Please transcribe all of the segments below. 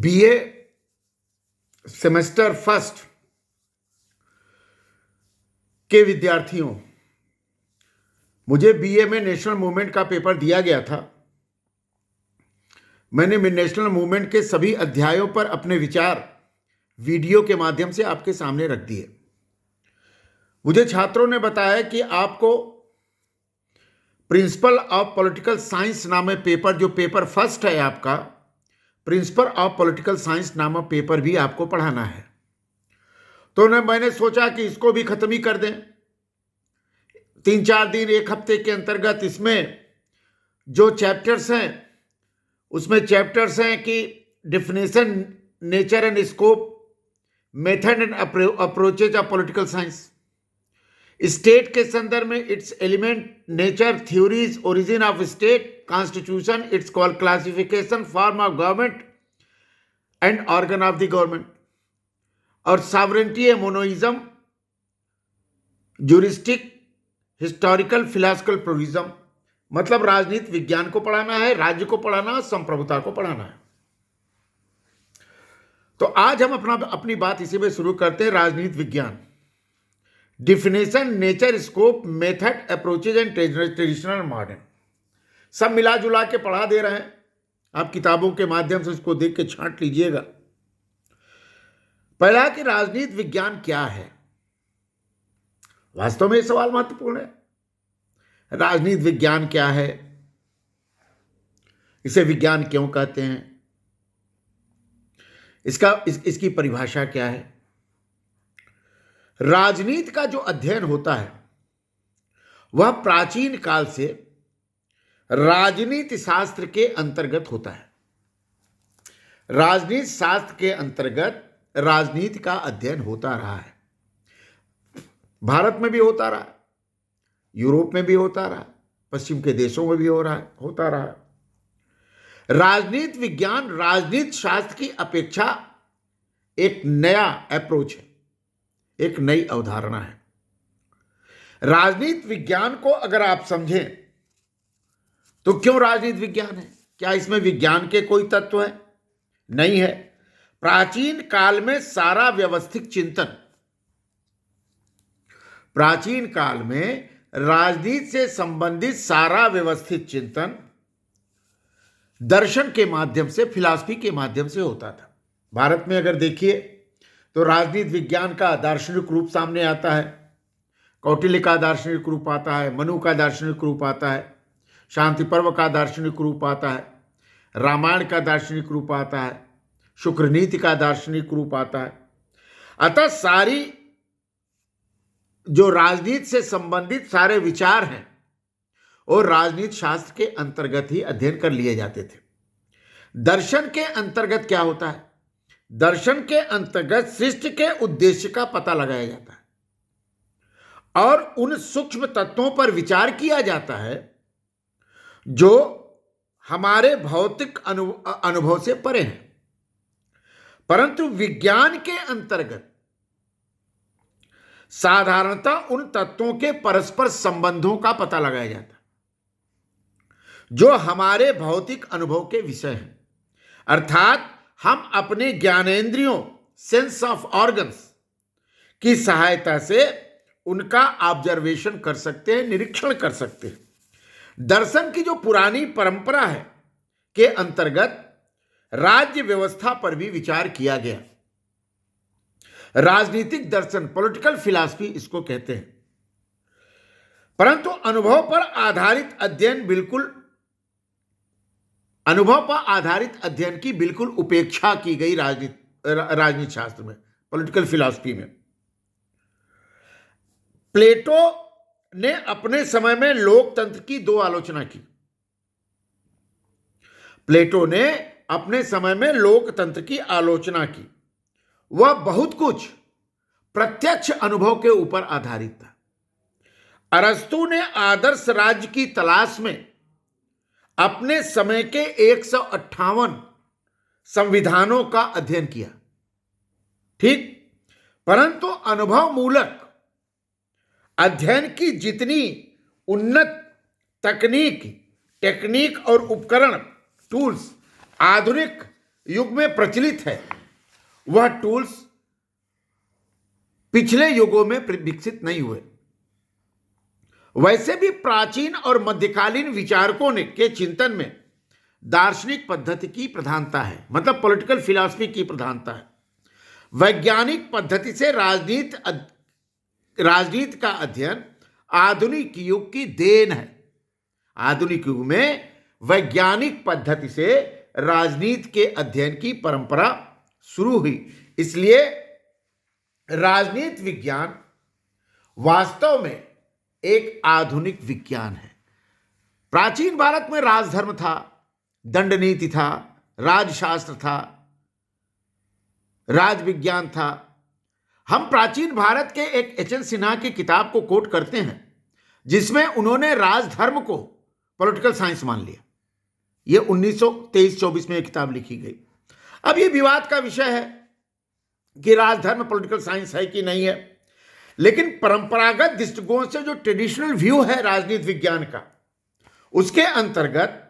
BA semester first के विद्यार्थियों, मुझे बीए में नेशनल मूवमेंट का पेपर दिया गया था। मैंने नेशनल मूवमेंट के सभी अध्यायों पर अपने विचार वीडियो के माध्यम से आपके सामने रख दिए। मुझे छात्रों ने बताया कि आपको प्रिंसिपल ऑफ पॉलिटिकल साइंस नामक पेपर, जो पेपर फर्स्ट है आपका, प्रिंसिपल ऑफ पॉलिटिकल साइंस नामक पेपर भी आपको पढ़ाना है। तो मैंने सोचा कि इसको भी खत्म ही कर दें। 3-4 दिन, 1 हफ्ते के अंतर्गत इसमें जो चैप्टर्स हैं, उसमें चैप्टर्स हैं कि definition, nature and scope, method and approaches of political science, state के संदर्भ में its element, nature, theories, origin of state, constitution, its call classification, form of government and organ of the government, और sovereignty and monism, juristic, historical, philosophical pluralism. मतलब राजनीति विज्ञान को पढ़ाना है, राज्य को पढ़ाना है, संप्रभुता को पढ़ाना है। तो आज हम अपनी बात इसी में शुरू करते हैं। राजनीति विज्ञान, definition, nature, scope, method, approaches and traditional, modern, सब मिला जुला के पढ़ा दे रहे हैं। आप किताबों के माध्यम से इसको देख के छांट लीजिएगा। पहला कि राजनीति विज्ञान क्या है। वास्तव में यह सवाल महत्वपूर्ण है। राजनीति विज्ञान क्या है, इसे विज्ञान क्यों कहते हैं, इसकी परिभाषा क्या है। राजनीति का जो अध्ययन होता है वह प्राचीन काल से राजनीति शास्त्र के अंतर्गत होता है। राजनीति शास्त्र के अंतर्गत राजनीति का अध्ययन होता रहा है। भारत में भी होता रहा, यूरोप में भी होता रहा, पश्चिम के देशों में भी होता रहा। राजनीति विज्ञान राजनीति शास्त्र की अपेक्षा एक नया अप्रोच है, एक नई अवधारणा है। राजनीति विज्ञान को अगर आप समझें तो क्यों राजनीति विज्ञान है? क्या इसमें विज्ञान के कोई तत्व है? नहीं है। प्राचीन काल में सारा व्यवस्थित चिंतन, प्राचीन काल में राजनीति से संबंधित सारा व्यवस्थित चिंतन दर्शन के माध्यम से, फिलॉसफी के माध्यम से होता था। भारत में अगर देखिए तो राजनीति विज्ञान का दार्शनिक रूप सामने आता है। कौटिल्य का दार्शनिक रूप आता है, मनु का दार्शनिक रूप आता है, शांति पर्व का दार्शनिक रूप आता है, रामायण का दार्शनिक रूप आता है, शुक्र नीति का दार्शनिक रूप आता है। अतः सारी जो राजनीति से संबंधित सारे विचार हैं और राजनीति शास्त्र के अंतर्गत ही अध्ययन कर लिए जाते थे। दर्शन के अंतर्गत क्या होता है? दर्शन के अंतर्गत सृष्टि के उद्देश्य का पता लगाया जाता है और उन सूक्ष्म तत्वों पर विचार किया जाता है जो हमारे भौतिक अनुभव से परे हैं। परंतु विज्ञान के अंतर्गत साधारणतः उन तत्वों के परस्पर संबंधों का पता लगाया जाता है जो हमारे भौतिक अनुभव के विषय हैं। अर्थात हम अपने ज्ञानेंद्रियों, सेंस ऑफ ऑर्गन्स की सहायता से उनका ऑब्जर्वेशन कर सकते हैं, निरीक्षण कर सकते हैं। दर्शन की जो पुरानी परंपरा है के अंतर्गत राज्य व्यवस्था पर भी विचार किया गया। राजनीतिक दर्शन, पॉलिटिकल फिलॉसफी इसको कहते हैं। परंतु अनुभव पर आधारित अध्ययन की बिल्कुल उपेक्षा की गई राजनीति शास्त्र में, पॉलिटिकल फिलॉसफी में। प्लेटो ने अपने समय में लोकतंत्र की 2 आलोचना की। प्लेटो ने अपने समय में लोकतंत्र की आलोचना की। वह बहुत कुछ प्रत्यक्ष अनुभव के ऊपर आधारित था। अरस्तु ने आदर्श राज्य की तलाश में अपने समय के 158 संविधानों का अध्ययन किया, ठीक। परंतु अनुभव मूलक अध्ययन की जितनी उन्नत टेक्निक और उपकरण, टूल्स आधुनिक युग में प्रचलित है वह टूल्स पिछले युगों में विकसित नहीं हुए। वैसे भी प्राचीन और मध्यकालीन विचारकों ने के चिंतन में दार्शनिक पद्धति की प्रधानता है, मतलब पॉलिटिकल फिलॉसफी की प्रधानता है। वैज्ञानिक पद्धति से राजनीति का अध्ययन आधुनिक युग की देन है। आधुनिक युग में वैज्ञानिक पद्धति से राजनीति के अध्ययन की परंपरा शुरू हुई। इसलिए राजनीति विज्ञान वास्तव में एक आधुनिक विज्ञान है। प्राचीन भारत में राजधर्म था, दंड नीति था, राजशास्त्र था, राजविज्ञान था। हम प्राचीन भारत के एक एच.एन. सिन्हा की किताब को कोट करते हैं जिसमें उन्होंने राजधर्म को पॉलिटिकल साइंस मान लिया। यह 1923-24 में यह किताब लिखी गई। अब यह विवाद का विषय है कि राजधर्म पॉलिटिकल साइंस है कि नहीं है, लेकिन परंपरागत दृष्टिकोण से जो ट्रेडिशनल व्यू है राजनीति विज्ञान का, उसके अंतर्गत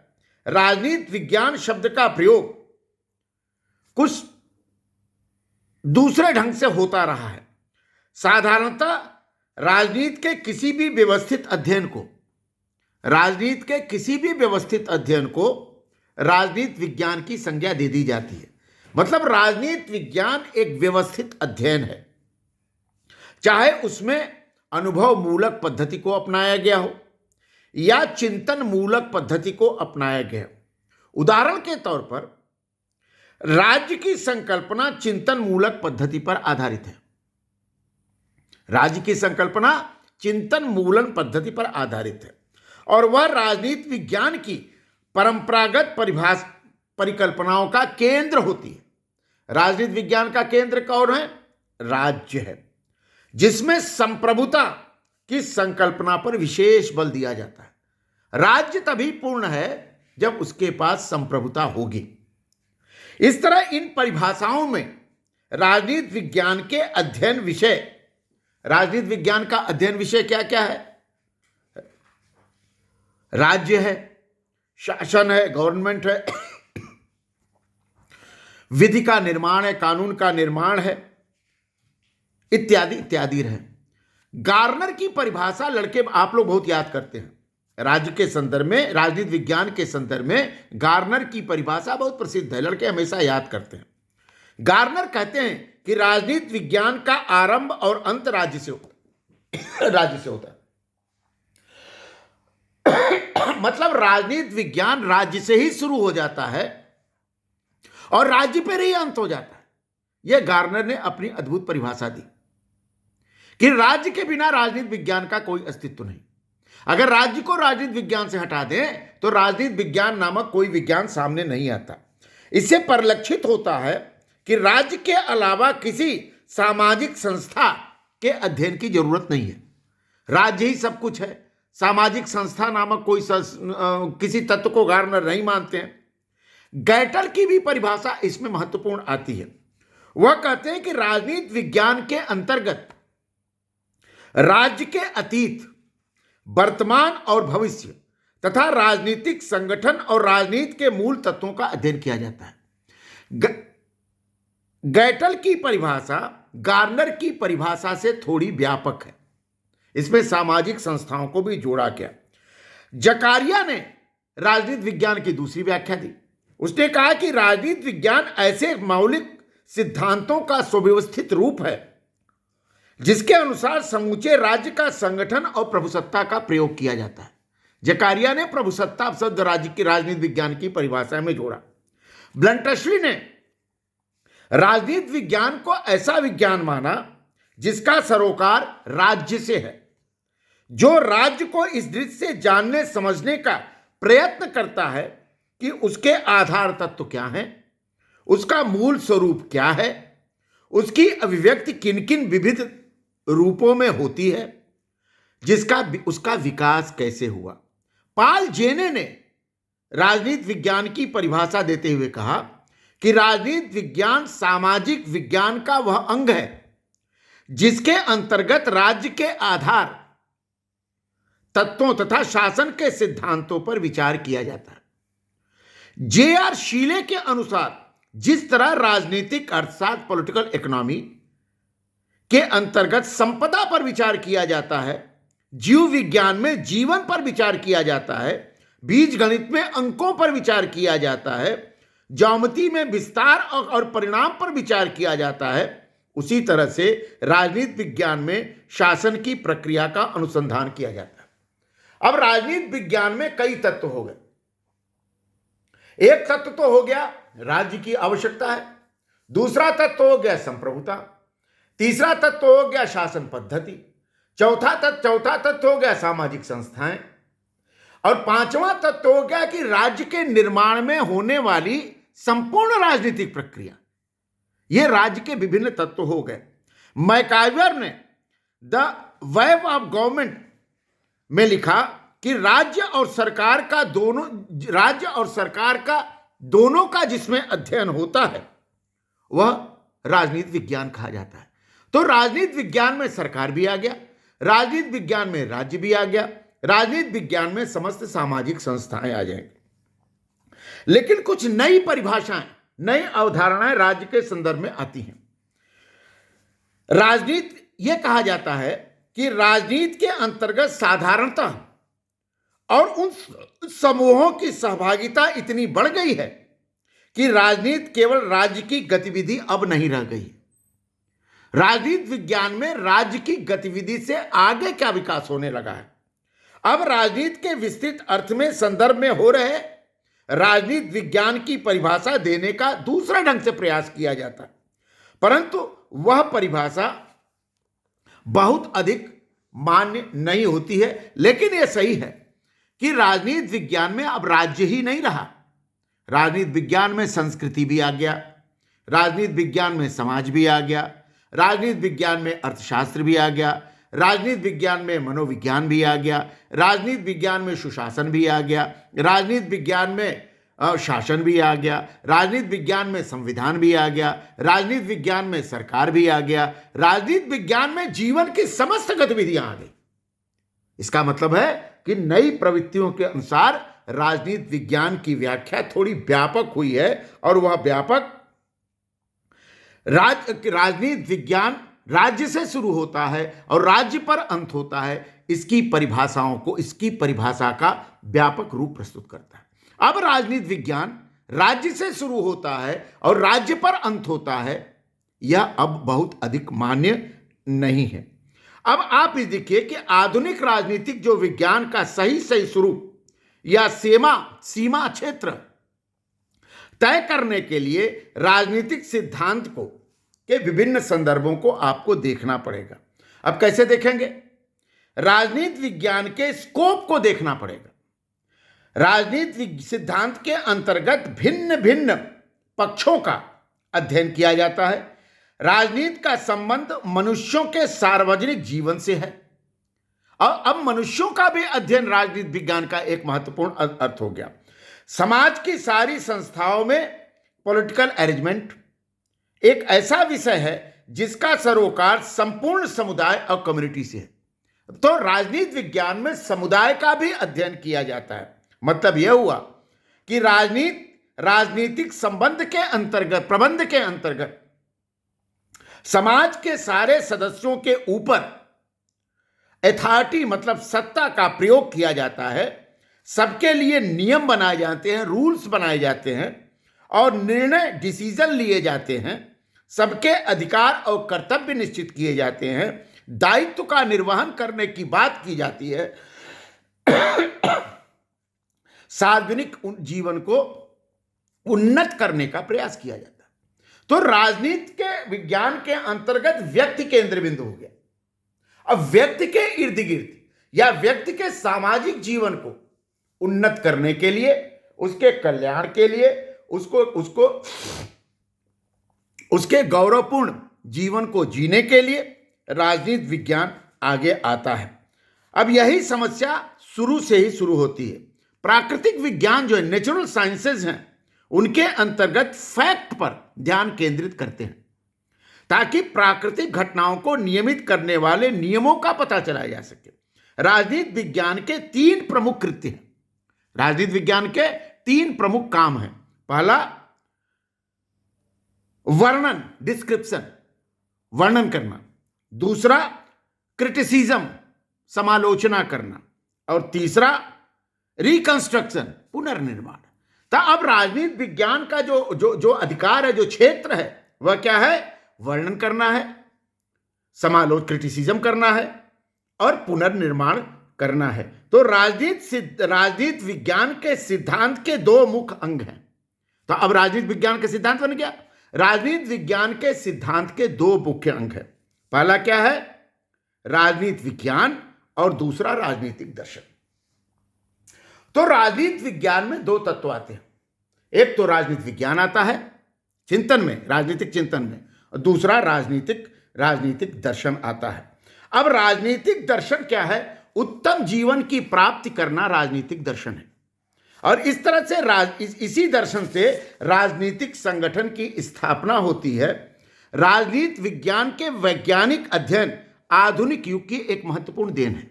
राजनीति विज्ञान शब्द का प्रयोग कुछ दूसरे ढंग से होता रहा है। साधारणतः राजनीति के किसी भी व्यवस्थित अध्ययन को राजनीति विज्ञान की संज्ञा दे दी जाती है। मतलब राजनीति विज्ञान एक व्यवस्थित अध्ययन है, चाहे उसमें अनुभव मूलक पद्धति को अपनाया गया हो या चिंतन मूलक पद्धति को अपनाया गया हो। उदाहरण के तौर पर राज्य की संकल्पना चिंतन मूलक पद्धति पर आधारित है। राज्य की संकल्पना चिंतन मूलन पद्धति पर आधारित है और वह राजनीति विज्ञान की परंपरागत परिकल्पनाओं का केंद्र होती है। राजनीति विज्ञान का केंद्र कौन है? राज्य है, जिसमें संप्रभुता की संकल्पना पर विशेष बल दिया जाता है। राज्य तभी पूर्ण है जब उसके पास संप्रभुता होगी। इस तरह इन परिभाषाओं में राजनीति विज्ञान का अध्ययन विषय क्या क्या है? राज्य है, शासन है, गवर्नमेंट है, विधि का निर्माण है, कानून का निर्माण है, इत्यादि इत्यादि रहे। गार्नर की परिभाषा लड़के आप लोग बहुत याद करते हैं। राज्य के संदर्भ में, राजनीति विज्ञान के संदर्भ में गार्नर की परिभाषा बहुत प्रसिद्ध है, लड़के हमेशा याद करते हैं। गार्नर कहते हैं कि राजनीति विज्ञान का आरंभ और अंत राज्य से होता है। मतलब राजनीति विज्ञान राज्य से ही शुरू हो जाता है और राज्य पर ही अंत हो जाता है। यह गार्नर ने अपनी अद्भुत परिभाषा दी कि राज्य के बिना राजनीति विज्ञान का कोई अस्तित्व नहीं। अगर राज्य को राजनीति विज्ञान से हटा दें तो राजनीति विज्ञान नामक कोई विज्ञान सामने नहीं आता। इससे परिलक्षित होता है कि राज्य के अलावा किसी सामाजिक संस्था के अध्ययन की जरूरत नहीं है। राज्य ही सब कुछ है। सामाजिक संस्था नामक कोई किसी तत्व को गार्नर नहीं मानते हैं। गैटल की भी परिभाषा इसमें महत्वपूर्ण आती है। वह कहते हैं कि राजनीति विज्ञान के अंतर्गत राज्य के अतीत, वर्तमान और भविष्य तथा राजनीतिक संगठन और राजनीति के मूल तत्वों का अध्ययन किया जाता है। गैटल की परिभाषा गार्नर की परिभाषा से थोड़ी व्यापक है। इसमें सामाजिक संस्थाओं को भी जोड़ा गया। जकारिया ने राजनीति विज्ञान की दूसरी व्याख्या दी। उसने कहा कि राजनीति विज्ञान ऐसे मौलिक सिद्धांतों का सुव्यवस्थित रूप है जिसके अनुसार समूचे राज्य का संगठन और प्रभुसत्ता का प्रयोग किया जाता है। जकारिया ने प्रभुसत्ता शब्द राज्य की राजनीति विज्ञान की परिभाषा में जोड़ा। ब्लंटशली ने राजनीति विज्ञान को ऐसा विज्ञान माना जिसका सरोकार राज्य से है, जो राज्य को इस दृष्टि से जानने समझने का प्रयत्न करता है कि उसके आधार तत्व क्या हैं, उसका मूल स्वरूप क्या है, उसकी अभिव्यक्ति किन किन विविध रूपों में होती है, उसका विकास कैसे हुआ। पाल जेने ने राजनीति विज्ञान की परिभाषा देते हुए कहा कि राजनीति विज्ञान सामाजिक विज्ञान का वह अंग है जिसके अंतर्गत राज्य के आधार तत्वों तथा शासन के सिद्धांतों पर विचार किया जाता है। जे.आर. शीले के अनुसार जिस तरह राजनीतिक अर्थशास्त्र पॉलिटिकल इकोनॉमी के अंतर्गत संपदा पर विचार किया जाता है, जीव विज्ञान में जीवन पर विचार किया जाता है, बीज गणित में अंकों पर विचार किया जाता है, ज्यामिति में विस्तार और परिणाम पर विचार किया जाता है, उसी तरह से राजनीति विज्ञान में शासन की प्रक्रिया का अनुसंधान किया जाता है। अब राजनीति विज्ञान में कई तत्व हो गए। एक तत्व तो हो गया राज्य की आवश्यकता है, दूसरा तत्व हो गया संप्रभुता, तीसरा तत्व हो गया शासन पद्धति, चौथा तत्व हो गया सामाजिक संस्थाएं, और पांचवा तत्व हो गया कि राज्य के निर्माण में होने वाली संपूर्ण राजनीतिक प्रक्रिया। ये राज्य के विभिन्न तत्व हो गए। मैकाइवर ने द वेब ऑफ गवर्नमेंट में लिखा कि राज्य और सरकार का दोनों का जिसमें अध्ययन होता है वह राजनीति विज्ञान कहा जाता है। तो राजनीति विज्ञान में सरकार भी आ गया, राजनीति विज्ञान में राज्य भी आ गया, राजनीति विज्ञान में समस्त सामाजिक संस्थाएं आ जाएंगी। लेकिन कुछ नई परिभाषाएं, नई अवधारणाएं राज्य के संदर्भ में आती हैं। राजनीति यह कहा जाता है कि राजनीति के अंतर्गत साधारणतः और उन समूहों की सहभागिता इतनी बढ़ गई है कि राजनीति केवल राज्य की गतिविधि अब नहीं रह गई। राजनीति विज्ञान में राज्य की गतिविधि से आगे क्या विकास होने लगा है। अब राजनीति के विस्तृत अर्थ में संदर्भ में हो रहे राजनीति विज्ञान की परिभाषा देने का दूसरा ढंग से प्रयास किया जाता है, परंतु वह परिभाषा बहुत अधिक मान्य नहीं होती है। लेकिन यह सही है कि राजनीति विज्ञान में अब राज्य ही नहीं रहा, राजनीति विज्ञान में संस्कृति भी आ गया, राजनीति विज्ञान में समाज भी आ गया, राजनीति विज्ञान में अर्थशास्त्र भी आ गया, राजनीति विज्ञान में मनोविज्ञान भी आ गया, राजनीति विज्ञान में सुशासन भी आ गया, राजनीति विज्ञान में शासन भी आ गया, राजनीति विज्ञान में संविधान भी आ गया, राजनीति विज्ञान में सरकार भी आ गया, राजनीति विज्ञान में जीवन की समस्त गतिविधियां आ गई। इसका मतलब है कि नई प्रवृत्तियों के अनुसार राजनीति विज्ञान की व्याख्या थोड़ी व्यापक हुई है, और वह व्यापक राजनीति विज्ञान राज्य से शुरू होता है और राज्य पर अंत होता है। इसकी परिभाषा का व्यापक रूप प्रस्तुत करता है। अब राजनीति विज्ञान राज्य से शुरू होता है और राज्य पर अंत होता है, यह अब बहुत अधिक मान्य नहीं है। अब आप इस देखिए कि आधुनिक राजनीतिक जो विज्ञान का सही स्वरूप या सीमा क्षेत्र तय करने के लिए राजनीतिक सिद्धांत के विभिन्न संदर्भों को आपको देखना पड़ेगा। अब कैसे देखेंगे? राजनीति विज्ञान के स्कोप को देखना पड़ेगा। राजनीति सिद्धांत के अंतर्गत भिन्न भिन्न पक्षों का अध्ययन किया जाता है। राजनीति का संबंध मनुष्यों के सार्वजनिक जीवन से है, और अब मनुष्यों का भी अध्ययन राजनीति विज्ञान का एक महत्वपूर्ण अर्थ हो गया। समाज की सारी संस्थाओं में पॉलिटिकल अरेंजमेंट एक ऐसा विषय है जिसका सरोकार संपूर्ण समुदाय और कम्युनिटी से है। तो राजनीति विज्ञान में समुदाय का भी अध्ययन किया जाता है। मतलब यह हुआ कि राजनीतिक प्रबंध के अंतर्गत समाज के सारे सदस्यों के ऊपर अथॉरिटी मतलब सत्ता का प्रयोग किया जाता है। सबके लिए नियम बनाए जाते हैं, रूल्स बनाए जाते हैं और डिसीजन लिए जाते हैं। सबके अधिकार और कर्तव्य निश्चित किए जाते हैं। दायित्व का निर्वहन करने की बात की जाती है। सार्वजनिक जीवन को उन्नत करने का प्रयास किया जाता है। तो राजनीति के विज्ञान के अंतर्गत व्यक्ति केंद्र बिंदु हो गया। अब व्यक्ति के इर्द गिर्द या व्यक्ति के सामाजिक जीवन को उन्नत करने के लिए, उसके कल्याण के लिए, उसके गौरवपूर्ण जीवन को जीने के लिए राजनीति विज्ञान आगे आता है। अब यही समस्या शुरू से ही शुरू होती है। प्राकृतिक विज्ञान जो है, नेचुरल साइंसेज हैं, उनके अंतर्गत फैक्ट पर ध्यान केंद्रित करते हैं ताकि प्राकृतिक घटनाओं को नियमित करने वाले नियमों का पता चलाया जा सके। राजनीति विज्ञान के 3 प्रमुख कृत्य हैं। राजनीति विज्ञान के 3 प्रमुख काम हैं। पहला, वर्णन, डिस्क्रिप्शन, वर्णन करना। दूसरा क्रिटिसिज्म, समालोचना करना। और तीसरा रिकंस्ट्रक्शन, पुनर्निर्माण। तो अब राजनीति विज्ञान का जो जो जो अधिकार है, जो क्षेत्र है, वह क्या है? वर्णन करना है, क्रिटिसिज्म करना है और पुनर्निर्माण करना है। तो राजनीति विज्ञान के सिद्धांत के दो मुख्य अंग हैं। तो अब राजनीति विज्ञान के सिद्धांत बन गया। राजनीति विज्ञान के सिद्धांत के दो मुख्य अंग हैं। पहला क्या है? राजनीति विज्ञान, और दूसरा राजनीतिक दर्शन। तो राजनीति विज्ञान में दो तत्व आते हैं। एक तो राजनीति विज्ञान आता है चिंतन में, राजनीतिक चिंतन में, और दूसरा राजनीतिक दर्शन आता है। अब राजनीतिक दर्शन क्या है? उत्तम जीवन की प्राप्ति करना राजनीतिक दर्शन है। और इस तरह से इसी दर्शन से राजनीतिक संगठन की स्थापना होती है। राजनीति विज्ञान के वैज्ञानिक अध्ययन आधुनिक युग की एक महत्वपूर्ण देन है।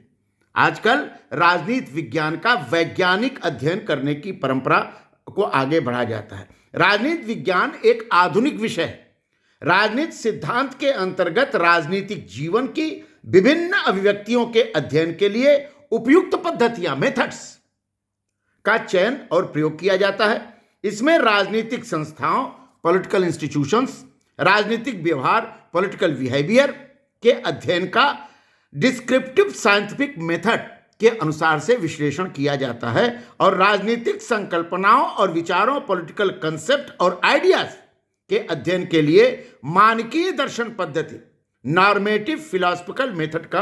आजकल राजनीति विज्ञान का वैज्ञानिक अध्ययन करने की परंपरा को आगे बढ़ाया जाता है। राजनीति विज्ञान एक आधुनिक विषय है। राजनीति सिद्धांत के अंतर्गत राजनीतिक जीवन की विभिन्न अभिव्यक्तियों के अध्ययन के लिए उपयुक्त पद्धतियां, मेथड्स का चयन और प्रयोग किया जाता है। इसमें राजनीतिक संस्थाओं, पॉलिटिकल इंस्टीट्यूशंस, राजनीतिक व्यवहार, पॉलिटिकल बिहेवियर के अध्ययन का डिस्क्रिप्टिव साइंटिफिक मेथड के अनुसार से विश्लेषण किया जाता है और राजनीतिक संकल्पनाओं और विचारों, पॉलिटिकल कंसेप्ट और आइडियाज के अध्ययन के लिए मानकीय दर्शन पद्धति, नॉर्मेटिव फिलॉसफिकल मेथड का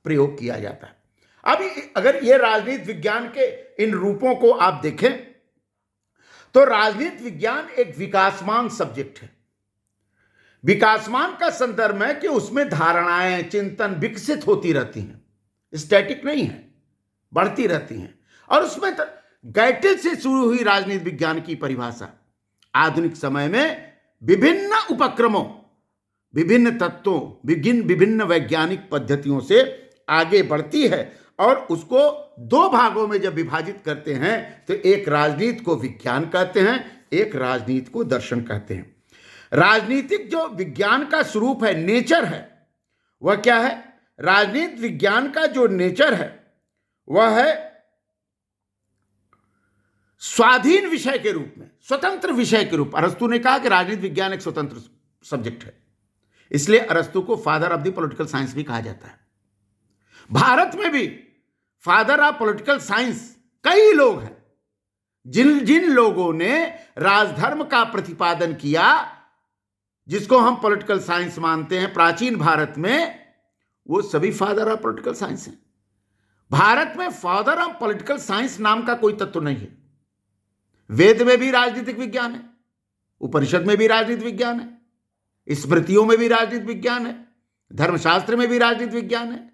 प्रयोग किया जाता है। अब अगर ये राजनीति विज्ञान के इन रूपों को आप देखें तो राजनीति विज्ञान एक विकासमान सब्जेक्ट है। विकासमान का संदर्भ है कि उसमें धारणाएं, चिंतन विकसित होती रहती हैं, स्टैटिक नहीं है, बढ़ती रहती हैं। और उसमें गैटिल से शुरू हुई राजनीति विज्ञान की परिभाषा आधुनिक समय में विभिन्न उपक्रमों, विभिन्न तत्वों, विभिन्न वैज्ञानिक पद्धतियों से आगे बढ़ती है। और उसको दो भागों में जब विभाजित करते हैं तो एक राजनीति को विज्ञान कहते हैं, एक राजनीति को दर्शन कहते हैं। राजनीतिक जो विज्ञान का स्वरूप है, नेचर है, वह क्या है? राजनीति विज्ञान का जो नेचर है वह है स्वाधीन विषय के रूप में, स्वतंत्र विषय के रूप। अरस्तु ने कहा कि राजनीति विज्ञान एक स्वतंत्र सब्जेक्ट है, इसलिए अरस्तु को father of the political science भी कहा जाता है। भारत में भी फादर ऑफ पॉलिटिकल साइंस कई लोग हैं। जिन लोगों ने राजधर्म का प्रतिपादन किया, जिसको हम पॉलिटिकल साइंस मानते हैं प्राचीन भारत में, वो सभी फादर ऑफ पॉलिटिकल साइंस हैं। भारत में फादर ऑफ पॉलिटिकल साइंस नाम का कोई तत्व नहीं है। वेद में भी राजनीतिक विज्ञान है, उपनिषद में भी राजनीतिक विज्ञान है, स्मृतियों में भी राजनीतिक विज्ञान है, धर्मशास्त्र में भी राजनीतिक विज्ञान है,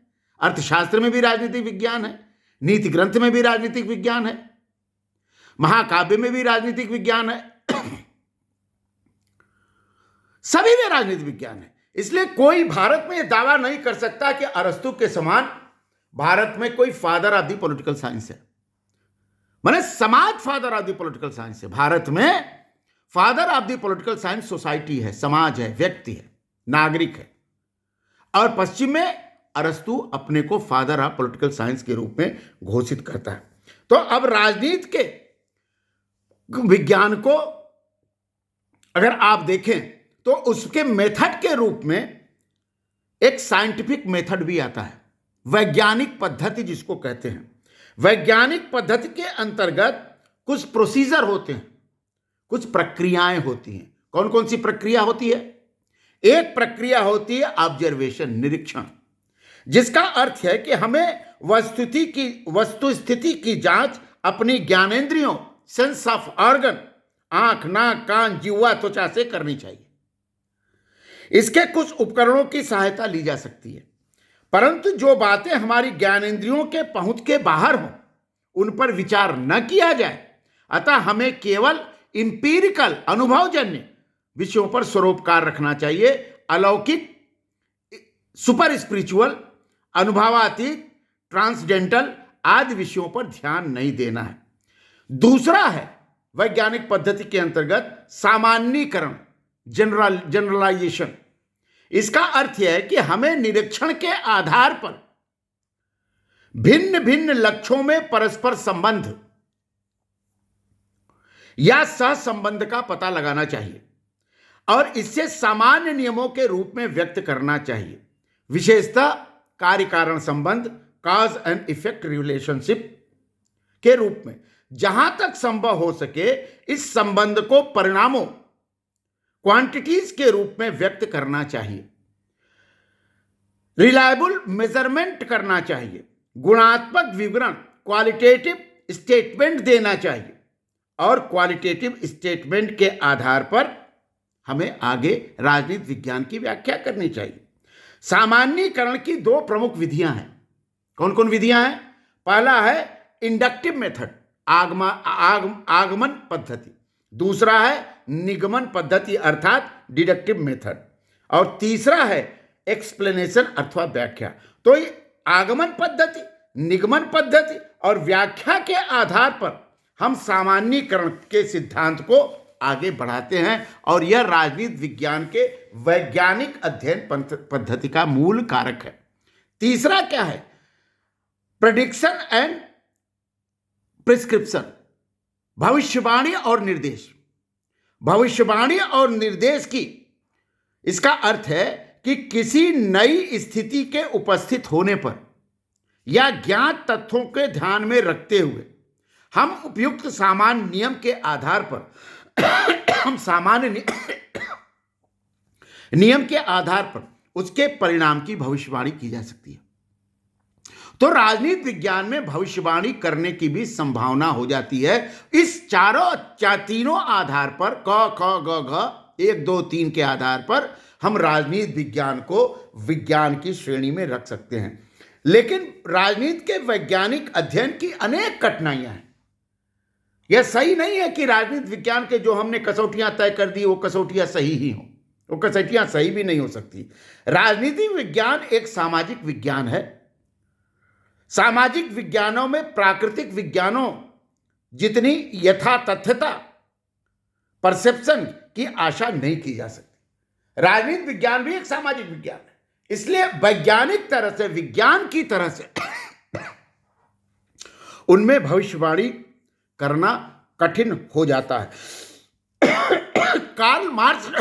अर्थशास्त्र में भी राजनीतिक विज्ञान है, नीति ग्रंथ में भी राजनीतिक विज्ञान है, महाकाव्य में भी राजनीतिक विज्ञान है, सभी में राजनीतिक विज्ञान है। इसलिए कोई भारत में यह दावा नहीं कर सकता कि अरस्तु के समान भारत में कोई father of the political science है, माने समाज father of the political science है। भारत में father of the political science society है, समाज है, व्यक्ति है, नागरिक है। और पश्चिम में अरस्तु अपने को फादर ऑफ पॉलिटिकल साइंस के रूप में घोषित करता है। तो अब राजनीति के विज्ञान को अगर आप देखें तो उसके मेथड के रूप में एक साइंटिफिक मेथड भी आता है, वैज्ञानिक पद्धति जिसको कहते हैं। वैज्ञानिक पद्धति के अंतर्गत कुछ प्रोसीजर होते हैं, कुछ प्रक्रियाएं होती हैं। कौन कौन सी प्रक्रिया होती है? एक प्रक्रिया होती है ऑब्जर्वेशन, निरीक्षण, जिसका अर्थ है कि हमें वस्तुस्थिति की जांच अपनी ज्ञानेंद्रियों, सेंस ऑफ ऑर्गन, आंख, नाक, कान, जिह्वा, त्वचा से करनी चाहिए। इसके कुछ उपकरणों की सहायता ली जा सकती है, परंतु जो बातें हमारी ज्ञानेंद्रियों के पहुंच के बाहर हों उन पर विचार न किया जाए। अतः हमें केवल इंपीरिकल, अनुभवजन्य विषयों पर स्वरोपकार रखना चाहिए। अलौकिक, सुपर स्पिरिचुअल, अनुभवातीत, ट्रांसडेंटल आदि विषयों पर ध्यान नहीं देना है। दूसरा है वैज्ञानिक पद्धति के अंतर्गत सामान्यीकरण, जनरलाइजेशन। इसका अर्थ यह है कि हमें निरीक्षण के आधार पर भिन्न भिन्न लक्ष्यों में परस्पर संबंध या सहसंबंध का पता लगाना चाहिए और इससे सामान्य नियमों के रूप में व्यक्त करना चाहिए, विशेषतः कार्य कारण संबंध, कॉज एंड इफेक्ट रिलेशनशिप के रूप में। जहां तक संभव हो सके इस संबंध को परिणामों, क्वांटिटीज के रूप में व्यक्त करना चाहिए, रिलायबल मेजरमेंट करना चाहिए, गुणात्मक विवरण, क्वालिटेटिव स्टेटमेंट देना चाहिए और क्वालिटेटिव स्टेटमेंट के आधार पर हमें आगे राजनीति विज्ञान की व्याख्या करनी चाहिए। सामान्यीकरण की दो प्रमुख विधियां हैं। कौन कौन विधियां हैं? पहला है इंडक्टिव मेथड, आगमन पद्धति। दूसरा है निगमन पद्धति अर्थात डिडक्टिव मेथड। और तीसरा है एक्सप्लेनेशन अथवा व्याख्या। तो ये आगमन पद्धति, निगमन पद्धति और व्याख्या के आधार पर हम सामान्यीकरण के सिद्धांत को आगे बढ़ाते हैं और यह राजनीति विज्ञान के वैज्ञानिक अध्ययन पद्धति का मूल कारक है। तीसरा क्या है? प्रेडिक्शन एंड प्रिस्क्रिप्शन, भविष्यवाणी और निर्देश। भविष्यवाणी और निर्देश की इसका अर्थ है कि किसी नई स्थिति के उपस्थित होने पर या ज्ञात तथ्यों के ध्यान में रखते हुए हम उपयुक्त सामान्य नियम के आधार पर हम सामान्य नियम के आधार पर उसके परिणाम की भविष्यवाणी की जा सकती है। तो राजनीति विज्ञान में भविष्यवाणी करने की भी संभावना हो जाती है। इस तीनों आधार पर क ख ग घ 1 2 3 के आधार पर हम राजनीति विज्ञान को विज्ञान की श्रेणी में रख सकते हैं। लेकिन राजनीति के वैज्ञानिक अध्ययन की अनेक कठिनाइयां हैं। यह सही नहीं है कि राजनीति विज्ञान के जो हमने कसौटियां तय कर दी वो कसौटियां सही ही हों। वो कसौटियां सही भी नहीं हो सकती। राजनीति विज्ञान एक सामाजिक विज्ञान है। सामाजिक विज्ञानों में प्राकृतिक विज्ञानों जितनी यथातथ्यता, परसेप्शन की आशा नहीं की जा सकती। राजनीति विज्ञान भी एक सामाजिक विज्ञान है, इसलिए वैज्ञानिक तरह से, विज्ञान की तरह से उनमें भविष्यवाणी करना कठिन हो जाता है। कार्ल मार्क्स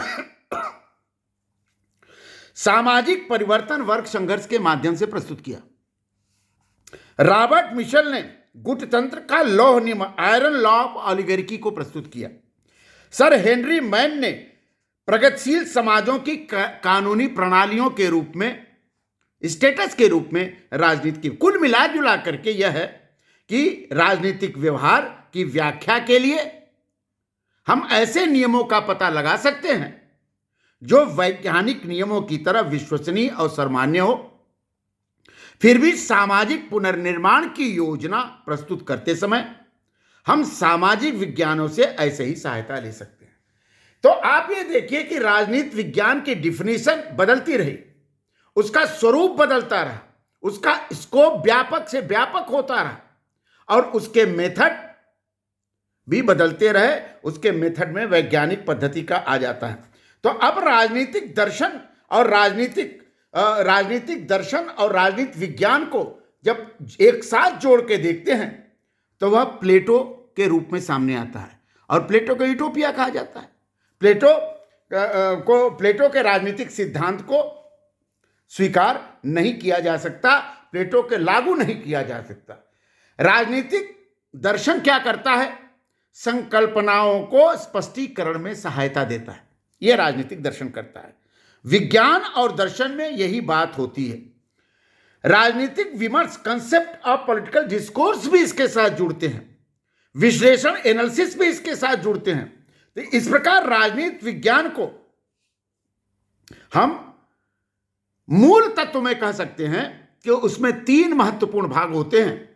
सामाजिक परिवर्तन वर्ग संघर्ष के माध्यम से प्रस्तुत किया। रॉबर्ट मिशेल ने गुटतंत्र का लौह नियम, आयरन लॉ ऑफ ऑलिगार्की को प्रस्तुत किया। सर हेनरी मैन ने प्रगतिशील समाजों की कानूनी प्रणालियों के रूप में, स्टेटस के रूप में राजनीति की। कुल मिला जुला करके यह है कि राजनीतिक व्यवहार की व्याख्या के लिए हम ऐसे नियमों का पता लगा सकते हैं जो वैज्ञानिक नियमों की तरह विश्वसनीय और सर्वमान्य हो, फिर भी सामाजिक पुनर्निर्माण की योजना प्रस्तुत करते समय हम सामाजिक विज्ञानों से ऐसे ही सहायता ले सकते हैं। तो आप ये देखिए कि राजनीति विज्ञान की डिफिनीशन बदलती रही, उसका स्वरूप बदलता रहा, उसका स्कोप व्यापक से व्यापक होता रहा और उसके मेथड भी बदलते रहे। उसके मेथड में वैज्ञानिक पद्धति का आ जाता है। तो अब राजनीतिक दर्शन और राजनीतिक दर्शन और राजनीति विज्ञान को जब एक साथ जोड़ के देखते हैं तो वह प्लेटो के रूप में सामने आता है और प्लेटो को यूटोपिया कहा जाता है। प्लेटो के राजनीतिक सिद्धांत को स्वीकार नहीं किया जा सकता, प्लेटो के लागू नहीं किया जा सकता। राजनीतिक दर्शन क्या करता है? संकल्पनाओं को स्पष्टीकरण में सहायता देता है, यह राजनीतिक दर्शन करता है। विज्ञान और दर्शन में यही बात होती है। राजनीतिक विमर्श, कंसेप्ट ऑफ पॉलिटिकल डिस्कोर्स भी इसके साथ जुड़ते हैं, विश्लेषण, एनालिसिस भी इसके साथ जुड़ते हैं। तो इस प्रकार राजनीति विज्ञान को हम मूल तत्व में कह सकते हैं कि उसमें 3 महत्वपूर्ण भाग होते हैं।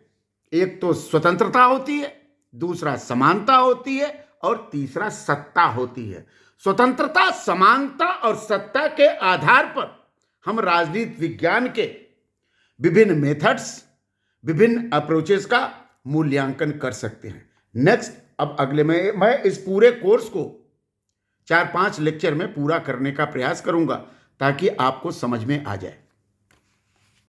एक तो स्वतंत्रता होती है, दूसरा समानता होती है और तीसरा सत्ता होती है। स्वतंत्रता, समानता और सत्ता के आधार पर हम राजनीति विज्ञान के विभिन्न मेथड्स, विभिन्न अप्रोचेस का मूल्यांकन कर सकते हैं। नेक्स्ट, अब अगले में मैं इस पूरे कोर्स को 4-5 लेक्चर में पूरा करने का प्रयास करूंगा ताकि आपको समझ में आ जाए।